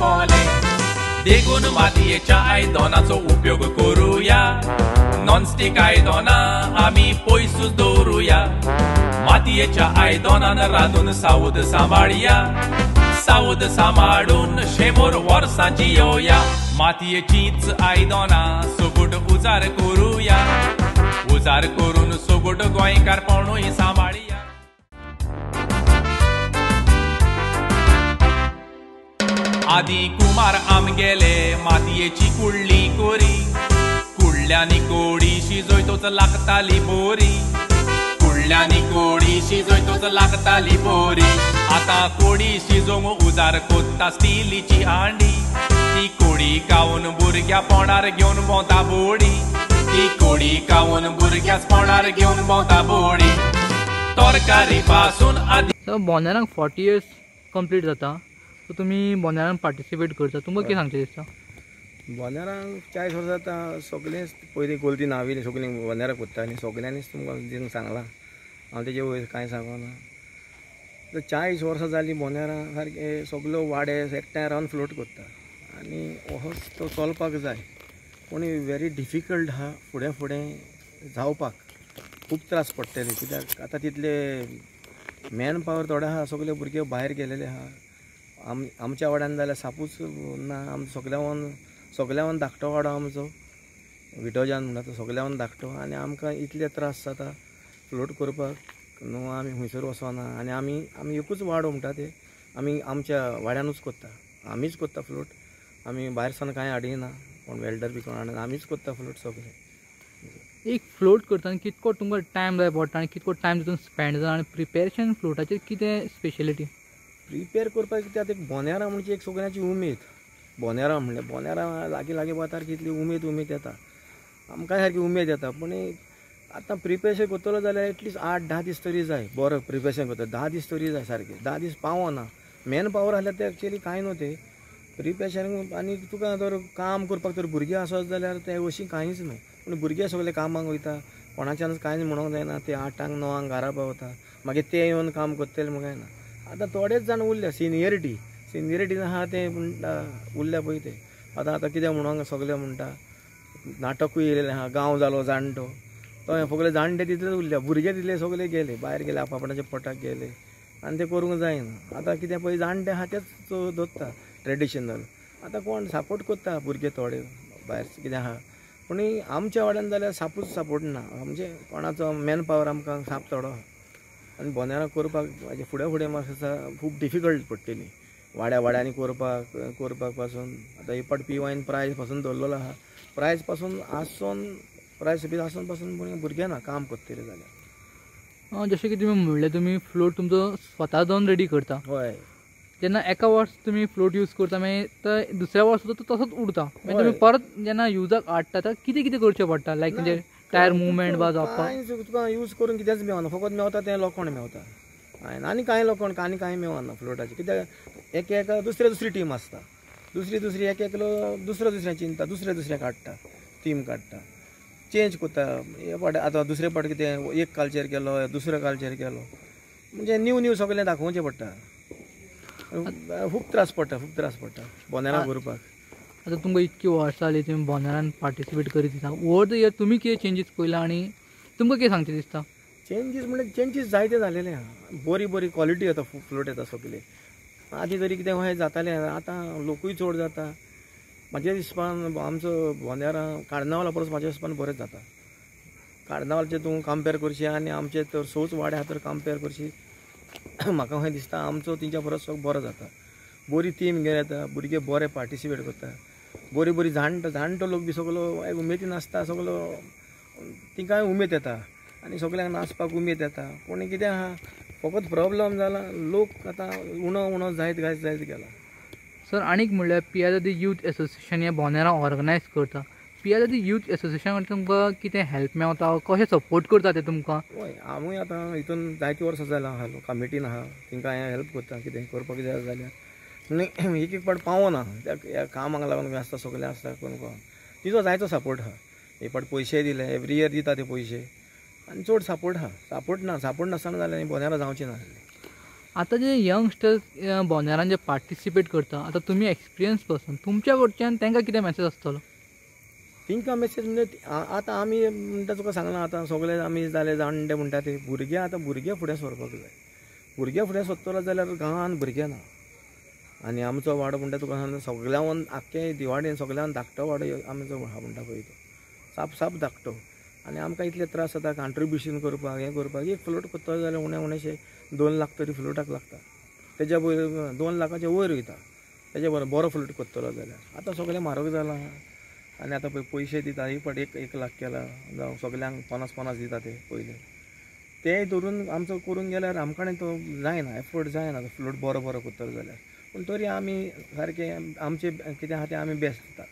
पोले देखून मातयेच्या आयदनाचो उपयोग करूया नॉनस्टिक आयदनां आमी पयसूच दवरुया मातयेच्या आयदनान रांदून सावध सांबाळया सावध सांबाळून 100 वर्सां जियोया मातयेचीच आयदनां सोगूट उजार करूया उजार करून सोगूट गोंयकारपणूय सांबाळया आदी कुमार आमगेले मातयेची कुडली कोरी कुडल्यांनी कोडी शिजोयतोच लागताली बोरी कुडल्यांनी कोडी शिजोयतोच लागताली बोरी आतां कोडी शिजोवंक उजार कोत्ता स्टिलीची हांडी ती कोडी कावून भुरग्या पोंडार घेवन भोंवता बोडी ती कोडी कावून भुरग्याच पोंडार घेवन भोंवता बोडी तरकारी पासून आदी बोंदेरांक 40 years कंप्लीट जाता सो तुमी बोंदेरांक पार्टिसिपेट करता तुमकां कितें सांगचें दिसता बोंदेरांक 40 वर्सां जाता सगळेंच पयलीं गोलती नाविली सगळीं बोंदेराक कोत्तालीं सगळ्यांनीच तुमकां दिवंक सांगलां हांव तेजे वयर कांय सांगना 40 वर्सां जालीं बोंदेरां सारके सगळो वाडे एकठांय रावन फ्लोट करता आनी होच तो चलपाक जाय पूण वेरी डिफिकल्ट आहा फुडें फुडें जावपाक खूब त्रास पडटले कित्याक आतां तितले मॅन पावर थोडे आहा सगळे भुरगे भायर गेलेले आहा आमच्या वाड्यान जाल्यार सापूच ना आम सगळ्यावन धाकटो वाडो आमचो विटोजान म्हणटा तो सगळ्यावन धाकटो आनी आमकां इतले त्रास जाता फ्लोट करपाक न्हू आमी खंयसर वचना आनी आमी एकूच वाडो म्हणटा ते आमी आमच्या वाड्यानूच कोत्ता आमीच कोत्ता फ्लोट आमी भायर सावन कांय हाडिना कोण वेल्डर बी कोण हाडना आमीच कोत्ता फ्लोट सगळे एक फ्लोट करतना कितको तुमकां टायम जाय पडटा आनी कितको टायम तितून स्पेंड जाता आनी प्रिपेरेशन फ्लोटाचेर कितें स्पेशलिटी प्रिपेर करपाक कित्याक एक बोंदेरां म्हणजे एक सगळ्यांची उमेद बोंदेरां म्हणलें बोंदेरां लागीं वातार कितली उमेद येता आमकां सारकी उमेद येता पूण आतां प्रिपेरेशन करतलो जाल्यार एटलिस्ट 8-10 दीस तरी जाय बरो प्रिपेरेशन करता 10 दीस तरी जाय सारकें 10 दीस पावना मॅन पावर आसल्यार ते एक्चुअली कांय न्हू ते प्रिपेरेशन आनी तुका जर काम करपाक तर भुरगीं आसत जाल्यार ते अशीं कांयच न्हू पूण भुरगे सगळे कामाक वयता कोणाच्यानच कांय म्हणूंक जायना ते 8-9 घरा पावता मागीर ते येवन काम करतले म्हूण कांय ना आतां थोडेच जाण उरल्या सिनियरिटी आहा ते म्हणटा उरल्या पळय ते आतां कितें म्हणूंक सगळे म्हणटा नाटकूय येयलेलें आहा गांव जालो जाणटो तो सगळे जाणटे तितलेच उरल्या भुरगे तितले सगळे गेले भायर गेले आपणाच्या पोटाक गेले आनी ते करूंक जायना आतां कितें पळय जाणटे आहा तेच दवरता ट्रेडिशनल आतां कोण सपोर्ट करता भुरगे थोडे भायर कितें आहा पूण आमच्या वाड्यान जाल्यार सापूच सपोर्ट ना म्हणजे कोणाचो मॅन पावर आमकां साप थोडो आहा आनी बोंदेरां करपाक म्हाजे फुडें म्हाका खूब डिफिकल्ट पडटली वाड्यांनी करपाक पासून आतां एक पाट PY प्रायज पासून दवरलेलो आहा प्रायज पासून आसून पासून भुरगे ना काम करतले जाल्यार जशें की तुमी म्हणलें तुमी फ्लोट तुमचो स्वता जावन रेडी करता हय जेन्ना एका वर्स तुमी फ्लोट यूज करता मागीर तो दुसऱ्या वर्स सुद्दां तो तसोच उरता मागीर तुमी परत जेन्ना युजाक हाडटा तर कितें करचें पडटा लायक म्हणजे टायर मुवमेंट बा जावपाक तुका यूज करून कितेंच मेळना फकत मेवता तें लोखण मेवता आनी कांय लोखण आनी कांय मेवना फ्लोटाचें कित्याक एक दुसरी टीम आसता दुसरी एक दुसऱ्या चिंता दुसऱ्या काडटा टीम काडटा चेंज करता हे पाट आतां दुसरे पाट कितें एक कल्चर केलो दुसरो कल्चर केलो म्हणजे न्यू सगळें दाखोवचें पडटा खूब त्रास पडटा बोंदेरां करपाक आतां तुमकां इतकी वर्सां जालीं तुमी बोंदेरान पार्टिसिपेट करीत दिसता ओवर द इयर तुमी कितें चेंजीस पयला आनी तुमकां कितें सांगचें दिसता चेंजीस म्हणजे चेंजीस जायते जालेले आहा बरी क्वॉलिटी येता फ्लोट येता सगळे आदी तरी कितें अशें जातालें आतां लोकूय चड जाता म्हाज्या हिसपान आमचो बोंदेरां कार्नावाला परस म्हाज्या हिसपान बरेंच जाता कार्नावालचें तूं कंपेर करशी आनी आमचे तर सोच वाड्या तर कंपेर करशी म्हाका अशें दिसता आमचो तेंच्या परस बरो जाता बरी टीम घेवन येता भुरगे बरे पार्टिसिपेट करता बरी जाणटो लोक बी सगळो उमेदीन आसता सगळो तिंकाय उमेद येता आनी सगळ्यांक नाचपाक उमेद येता पूण कितें आहा फकत प्रॉब्लम जाला लोक आतां उणो जायत गेला सर आनीक म्हणल्यार PRZ यूथ एसोसिएशन हे बोंदेरां ऑर्गनायज करता PRZ यूथ एसोसिएशन तुमकां कितें हेल्प मेळटा कशें सपोर्ट करता ते तुमकां हय हांवूय आतां हितून जायती वर्सां जालां आहा कमिटीन आहा तिंकां हांवें हेल्प करता कितें करपाक जाय जाल्यार एक पाट पावना त्या कामाक लागून आसता सगळें आसता कोण तिजो जायतो सपोर्ट आहा एक पाट पयशे दिले एवरी इयर दिता ते पयशे आनी चड सपोर्ट आहा सपोर्ट नासतना जाल्यार बोंदेरां जावचें ना आता जे यंगस्टर्स बोनेरान जे पार्टिसिपेट करता आता तुम्ही एक्सपिरियन्स पर्सन तुमच्या कडच्यान तांकां कितें मॅसेज आसतलो? तिंकां मॅसेज म्हणजे आतां आमी म्हणटा तुका सांगलां आतां सगळे आमी जाले जाणटे म्हणटा ते भुरगे आतां भुरगे फुडें सरपाक जाय. भुरगे फुडें सरतलो जाल्यार गांवांत भुरगे ना. आनी आमचो वाडो म्हणटा तुका सांगता सगळ्यान आख्खे दिवाडेन सगळ्यान धाकटो वाडो आमचो म्हणटा पळय तो साप धाकटो. आनी आमकां इतले त्रास जाता कॉन्ट्रिब्युशन करपाक हें करपाक. एक फ्लोट करतलो जाल्यार उणेशे 2 लाख तरी फ्लोटाक लागता. तेज्या वयर 2 लाखाच्या वयर वयता तेज्या बरो फ्लोट करतलो जाल्यार. आतां सगळें म्हारग जालां आनी आतां पळय पयशे दिता एक फावट 1 लाख केला जावं सगल्यांक 50-50 दिता ते पयले ते धरून आमचो करून गेल्यार आमकां तो जायना एफोर्ड जायना फ्लोट बरो करतलो जाल्यार. पूण तरी आमी सारके आमचे कितें आहा तें आमी बेस्ट दिता.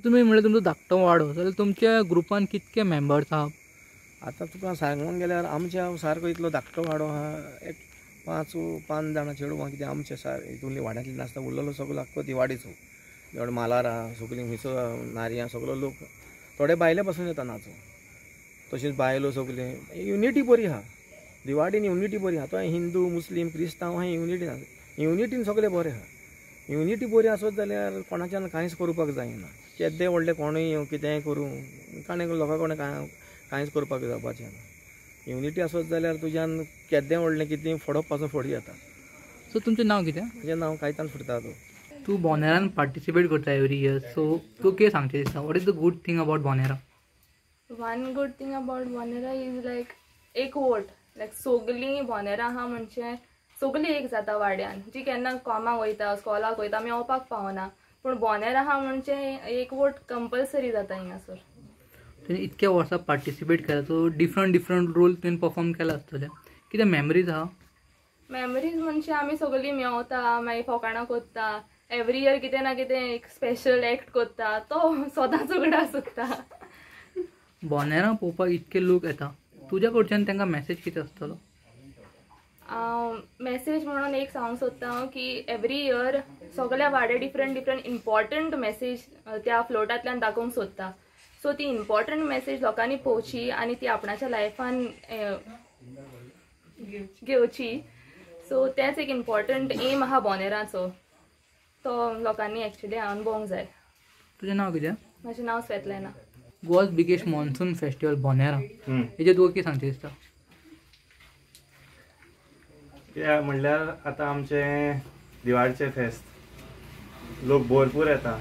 तुम्ही म्हणले तुमचो धाकटो वाडो जाल्यार तुमच्या ग्रुपान कितके मेंबर्स आहा? आतां तुका सांगूंक गेल्यार आमच्या सारको इतलो धाकटो वाडो आहा एक 5 जाणां चेडवां कितें आमचे हितूंतली वाड्यांतली नासता उरलेलो सगळो आख्खो दिवाडीचो जेवण मालारा सगळीं खंयचो नारयां सगळो लोक थोडे भायले पासून येता नाचो. तशेंच बायलो सगळे युनिटी बरी आहा दिवाडीन युनिटी बरी आहा. तो हिंदू मुस्लीम क्रिस्तांव हें युनिटी ना युनिटीन सगळे बरें आहा. युनिटी बरी आसत जाल्यार कोणाच्यान कांयच करपाक जायना. केद्दे व्हडले कोणूय कितेंय करूं काणें लोकां कोणें कांयच करपाक जावपाचें ना. युनिटी आसत जाल्यार तुज्यान केद्दें व्हडलें कितें फोडप पासून फोडी येता. सो तुमचें नांव कितें? म्हजें नांव कायतान फुटता. तूं बोनेरान पार्टिसिपेट करता एवरी इयर सो तूं कितें सांगचें दिसता? What is the good thing about Bonderam? One good thing about Bonderam is like एकवट लायक सगलीं बोनेरा आहा म्हणजे सगलीं एक जाता वाड्यान. जी केन्ना कामाक वयता स्कॉलाक वयता मेळपाक पावना पूण बोनेरा आहा म्हणजे एकवट कंपल्सरी जाता हिंगासर. तुवें इतक्या वर्सां पार्टिसिपेट केला सो डिफरंट रोल तुवें परफॉर्म केला आसतले. कितें मेमरीज आहा? मेमरीज म्हणजे आमी सगलीं मेळता मागीर फकाणां करता एवरी इयर कितें ना कितें एक स्पेशल एक्ट करता तो सदांच उगडा आसता. बोनेरा पळोवपाक इतके लोक येता तुज्या कडच्यान तांकां मॅसेज कितें आसतलो? मेसेज म्हणून एक सांगूंक सोदता की एवरी इयर सगळ्या वाडे डिफरंट इम्पॉर्टंट मेसेज त्या फ्लोटांतल्यान दाखोवंक सोदता. सो ती इम्पॉर्टंट मेसेज लोकांनी पळोवची आनी ती आपणाच्या लायफान घेवची. सो तेंच एक इम्पॉर्टंट एम आहा बोनेराचो तो लोकांनी एक्चुली अनुभवूंक जाय. तुजें नांव कितें? म्हजें नांव स्वेतलेना. गोवाज बिगेस्ट मॉन्सून फेस्टिवल बोनेरा हेजेर तुका कितें सांगचें दिसता? कित्याक म्हणल्यार आतां आमचें दिवाडचें फेस्त लोक भरपूर येता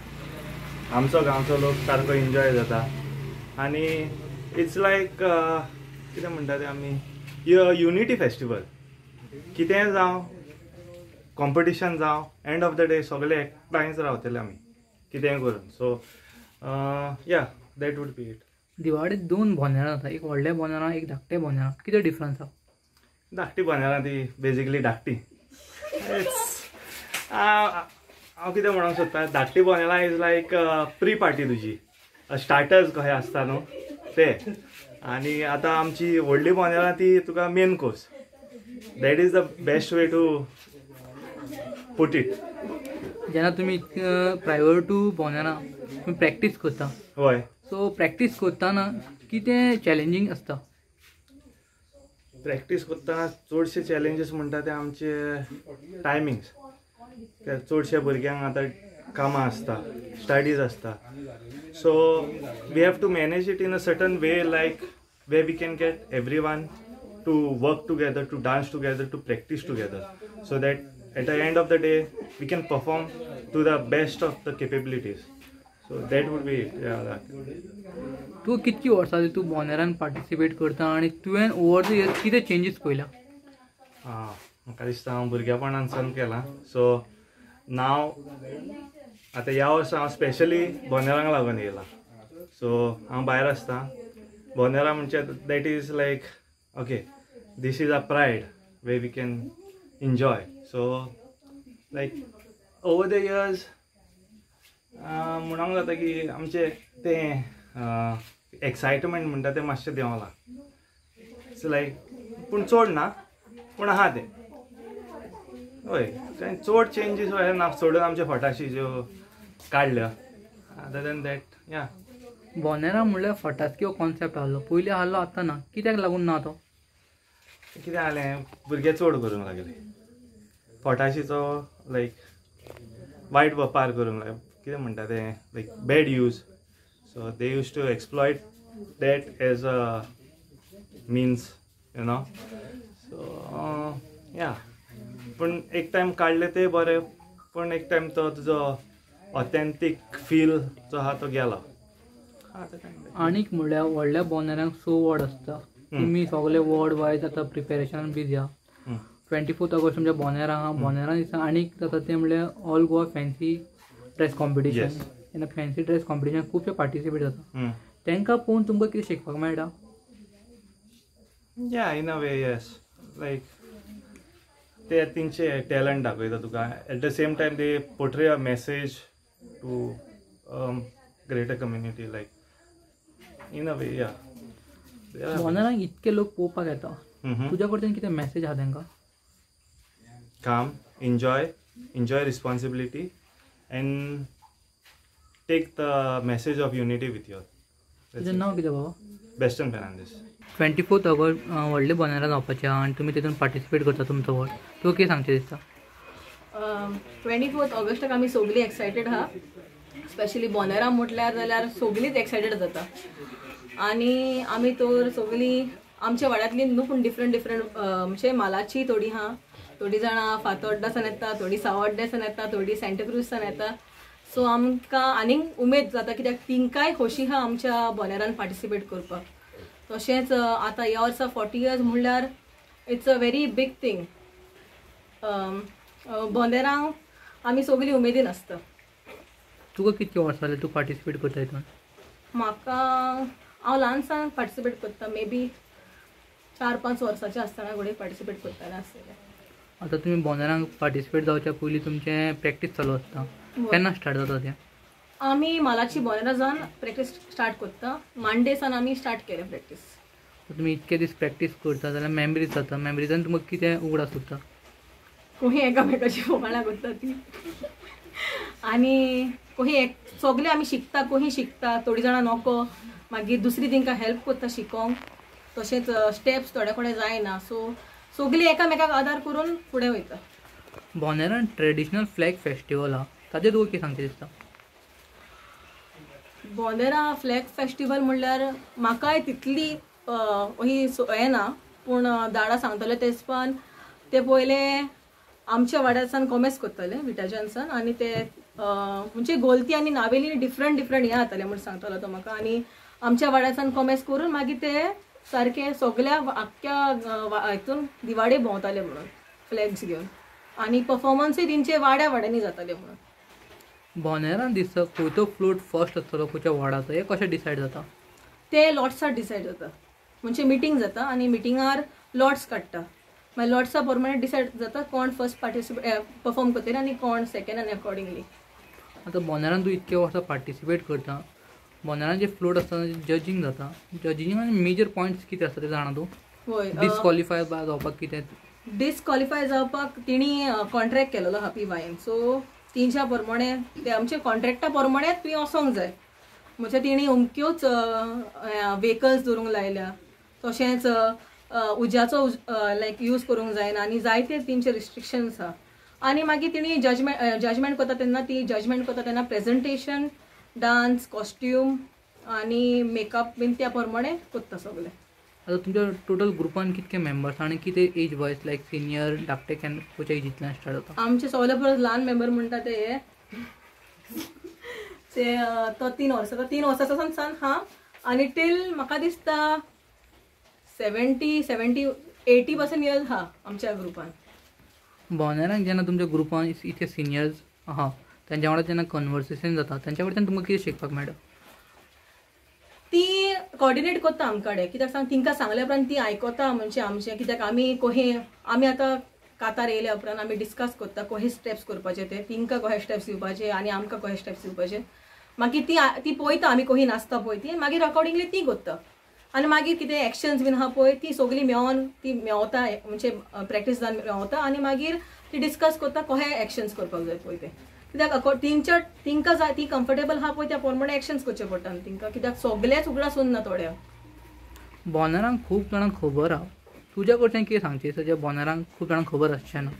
आमचो गांवचो लोक सारको एन्जॉय जाता आनी इट्स लायक कितें म्हणटा तें आमी युनिटी फेस्टिवल. कितेंय जावं कॉम्पिटिशन जावं एंड ऑफ द डे सगळे एकठांयच रावतले आमी कितेंय करून. सो या दॅट वूड बी इट. दिवाडेंत 2 बोनेरां जाता एक व्हडलें बोनेरां एक धाकटें बोनेरां. कितें डिफरन्स आहा? धाकटी बोनेरां ती बेजिकली धाकटी. हांव कितें म्हणूंक सोदतां धाकटी बोनेरां इज लायक प्री पार्टी तुजी स्टार्टर्स कशें आसता न्हू ते. आनी आतां आमची व्हडली बोनेरां ती तुका main course. That is the best way to put it. जेन्ना तुमी प्रायोर टू बोनेरां तुमी प्रॅक्टीस करता हय सो प्रॅक्टीस करतना कितें चॅलेंजींग आसता? प्रॅक्टीस करतना चडशे चॅलेंजीस म्हणटा ते आमचे टायमिंग्स. चडशे भुरग्यांक आतां कामां आसता स्टडीज आसता. So we have to manage it in a certain way like way we can get everyone to work together to dance together to practise together so that at the end of the day we can perform to the best of the capabilities. So that would be it. तूं कितकी वर्सां जालीं तूं बोनेरान participate करता आनी तुवें over the years कितें चेंजीस पळयला? म्हाका दिसता हांव भुरगेपणानसान केलां. सो नाव आतां ह्या वर्सा हांव स्पेशली बोनेरांक लागून येयलां. सो हांव भायर आसता. बोनेरा म्हणजे that is like okay this is a pride way we can enjoy. So like over the years म्हणूंक जाता की आमचे तें एक्सायटमेंट म्हणटा तें मातशें देंवलां. इट्स लायक पूण चड ना पूण आहा तें. हय कांय चड चेंजीस ना सोडून आमचे फटाशी ज्यो काडल्यो. अदर दॅन दॅट या बोनेरा म्हणल्यार फटासक्यो कॉन्सेप्ट आहलो पयलीं आहलो आतां ना. कित्याक लागून ना तो? कितें जालें भुरगे चड करूंक लागले. पोटाशीचो लायक वायट वापर करूंक लायक कितें म्हणटा ते like bad use so they use to exploit that as a means you know so या पूण एक टायम काडले ते बरें पूण एक टायम तो तुजो ऑथेंटीक फील जो आहा तो गेलो. आनीक म्हणल्यार व्हडल्या बोनेरांक 6 वॉर्ड आसता. तुमी सगळे वॉर्ड वायज आतां प्रिपेरेशनान बिजी आहा. 24 ऑगस्ट तुमच्या बोनेरा आहा. बोनेरा दिसा आनीक जाता ते म्हणल्यार all Goa fancy dress competition. तेन्ना फॅन्सी ड्रेस कॉम्पिटिशन खुबशे पार्टिसिपेट जाता. तांकां पळोवन तुमकां कितें शिकपाक मेळटा? या इन अ वे येस लायक ते तेंचे टॅलंट दाखयता तुका. At the same time they portray a message to greater community like in a way या. बोनेरांक इतके लोक पळोवपाक येता. तुज्या कडच्यान कितें मेसेज आहा तांकां? काम, enjoy responsibility and take the message of unity with you. तुजें नांव कितें बाबा? बेस्टन फेर्नांडीस. 24 ऑगस्ट व्हडले बोनेरा जावपाचें आहा आनी तुमी तितून पार्टिसिपेट करता तुमचो वॉर्ड. तुका कितें सांगचें दिसता? 24 ऑगस्टाक आमी सगळीं एक्सायटेड आहा. स्पेशली बोनेरा म्हटल्यार जाल्यार सगळींच एक्सायटेड जाता. आनी आमी तर सगळीं आमच्या वाड्यांतली न्हू पूण डिफरंट म्हणजे मालाची थोडी आहा. थोडी जाणां फातोड्डासान येता, थोडी सावड्डेसान येता, थोडी सेंटाक्रुजसान येता. सो आमकां आनीक उमेद जाता कित्याक तिंकाय खोशी आहा आमच्या बोनेरान पार्टिसिपेट करपाक. तशेंच आतां ह्या वर्सा 40 years म्हणल्यार it's a very big thing. बोनेरांक आमी सगळीं उमेदीन आसता. तुका कितके वर्सां जाले तूं पार्टिसिपेट करता हितून? म्हाका हांव ल्हानसान पार्टिसिपेट करता. मे बी 4-5 वर्साचें आसतना घडये पार्टिसिपेट करतालें आसलेलें. आतां तुमी बोनेरांक पार्टिसिपेट जावच्या पयलीं तुमचें प्रॅक्टीस चालू आसता. केन्ना स्टार्ट जाता तें? आमी मालाची बोनेरा जावन प्रॅक्टीस स्टार्ट करता. मांडेसान आमी स्टार्ट केलें प्रॅक्टीस. तुमी इतके दीस प्रॅक्टीस करता जाल्यार मेमरीज जाता. मेमरीजान तुमकां कितें उगडास उरता? कोही एकामेकाची फोकाणां करता ती आनी कोही सगळे आमी शिकता. कोही शिकता, थोडी जाणां नोको, मागीर दुसरी तांकां हेल्प करता शिकोवंक. तशेंच स्टेप्स थोडे कोणे जायना. सो सगळीं एकामेकाक आदार करून फुडें वयता. बोनेरान ट्रेडिशनल फ्लॅग फेस्टिवल आहा, ताजेर तुका कितें सांगचें दिसता? बोनेरा फ्लॅग फेस्टिवल म्हणल्यार म्हाकाय तितली हें ना, पूण दाडा सांगतले तेसपान ते पयले आमच्या वाड्यासान कॉमेस करतले विटाच्यानसान. आनी ते म्हणजे गोलती आनी नावेली डिफरंट हें जातालें म्हूण सांगतलो तो म्हाका. आनी आमच्या वाड्यासान कॉमेस करून मागीर ते सारके सगळ्या आख्ख्या हितून दिवाडे भोंवताले म्हणून फ्लॅग्स घेवन. आनी परफॉर्मन्सूय तेंचे वाड्यांनी जाताले म्हणून. बोनेरान दिसता खंयचो फ्लोट फर्स्ट आसतलो खंयच्या वाडाचो हें कशें डिसायड जाता? ते लॉट्सार डिसायड जाता. म्हणजे मिटींग जाता आनी मिटिंगार लॉट्स काडटा. मागीर लॉट्सा प्रमाणे डिसायड जाता कोण फर्स्ट परफॉर्म करतले आनी कोण सेकंड आनी अकॉर्डिंगली. आतां बोनेरान तूं इतके वर्सां पार्टिसिपेट करता. बोनेरान जे फ्लोट आसता जजींग जाता. जजिंगान मेजर पॉयंट्स कितें आसता ते जाणा तूं? होय. डिस्कॉलिफाय जावपाक कितें? डिस्कॉलिफाय जावपाक तेणी कॉन्ट्रॅक्ट केलेलो आहा PYN. सो तेंच्या प्रमाणे ते आमच्या कॉन्ट्रॅक्टा प्रमाणे तुवें वचोंक जाय. म्हणजे तेणी अमक्योच व्हेकल्स दवरूंक लायल्या. तशेंच उज्याचो लायक यूज करूंक जायना आनी जायते तेंचे रिस्ट्रिक्शन्स आहा. आनी मागीर तेणी जजमेंट करता तेन्ना प्रेझेंटेशन, डान्स, कॉस्ट्यूम आनी मेकअप बीन त्या प्रमाणे करता सगळें. आतां तुमच्या टोटल ग्रुपान कितके मेंबर्स आनी कितें एज वायज लायक सिनियर धाकटे खंयच्या एजींतल्यान स्टार्ट जाता? आमचे सगळे परस ल्हान मेंबर म्हणटा ते तो 3 वर्साचो सान हा. आनी टील म्हाका दिसता 70-80% इयर्स हा आमच्या ग्रुपान. बोनेरांक जेन्ना तुमच्या ग्रुपान इतके सिनियर्स आहा तेंच्या वांगडा जेन्ना कन्वर्सेशन जाता तेंच्या कडच्यान तुमकां कितें शिकपाक मेळटा? ती कॉर्डिनेट करता आमकाडे. कित्याक सांग तिंका सांगल्या उपरांत ती आयकता. म्हणजे आमचें कित्याक आमी आतां कातार येयल्या उपरांत आमी डिस्कस करता कशे स्टेप्स करपाचे ते. तिंका कशे स्टेप्स दिवपाचे आनी आमकां कशे स्टेप्स दिवपाचे. मागीर ती पळयता आमी कशी नाचता पळय ती. मागीर अकॉर्डिंगली ती करता. आनी मागीर कितें एक्शन्स बीन आहा पळय ती सगळीं मेळोन ती मेळता. म्हणजे प्रॅक्टीस जावन मेळता आनी मागीर ती डिस्कस करता कशे एक्शन्स करपाक जाय पळय ते. कित्याक तिंका जाय ती कम्फर्टेबल आहा पळय त्या प्रमाणे एक्शन्स करचे पडटा तिंका. कित्याक सगळेच उगडास उरना थोड्या. बोनेरांक खूब जाणांक खबर आहा. तुज्या कडच्यान कितें सांगचें दिसता जे बोनेरांक खूब जाणांक खबर आसचें ना?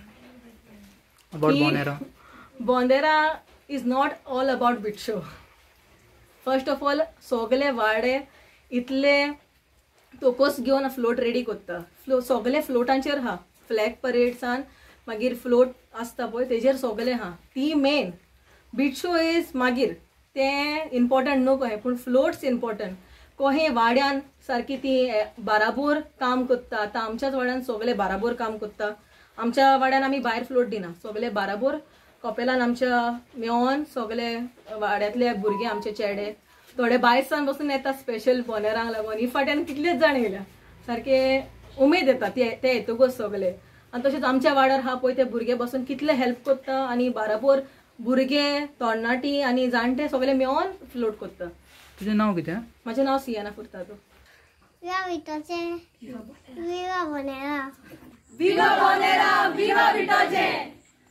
About Bonderam? Bonderam is not all about beat show. First of all सगळे वाडे इतले तोकोस घेवन फ्लोट रेडी करता. सगळे फ्लोटांचेर हा. फ्लॅग परेड्सान मागीर फ्लोट आसता पळय तेजेर सगळे हा. ती मेन. बीट शो इज मागीर तें इम्पॉर्टंट न्हू कहें, पूण फ्लोट्स इम्पॉर्टंट. कोहे वाड्यान सारकी ती बाराबोर काम करता. आतां आमच्याच वाड्यान सगळे बाराबोर काम करता. आमच्या वाड्यान आमी भायर फ्लोट दिना, सगळे बाराबोर कपेलान आमच्या मेळोन सगळे वाड्यातले भुरगे आमचे चेडे थोडे भायरसान बसून येता स्पेशल बोनेरांक लागून. ही फाट्यान कितलेच जाण येयल्या. सारखे उमेद येता ते येतकूच सगळे. आनी तशेंच आमच्या वाड्यार हा पळय ते भुरगे बसून कितले हेल्प करता आनी बाराबोर भुरगे तरणाटी आनी जाणटे सगळे मेळोन फ्लोट करता. तुजें नांव कितें? म्हजें नांव सियाना Furtado. Viva Bonera. Viva Bonera, viva Vitoce.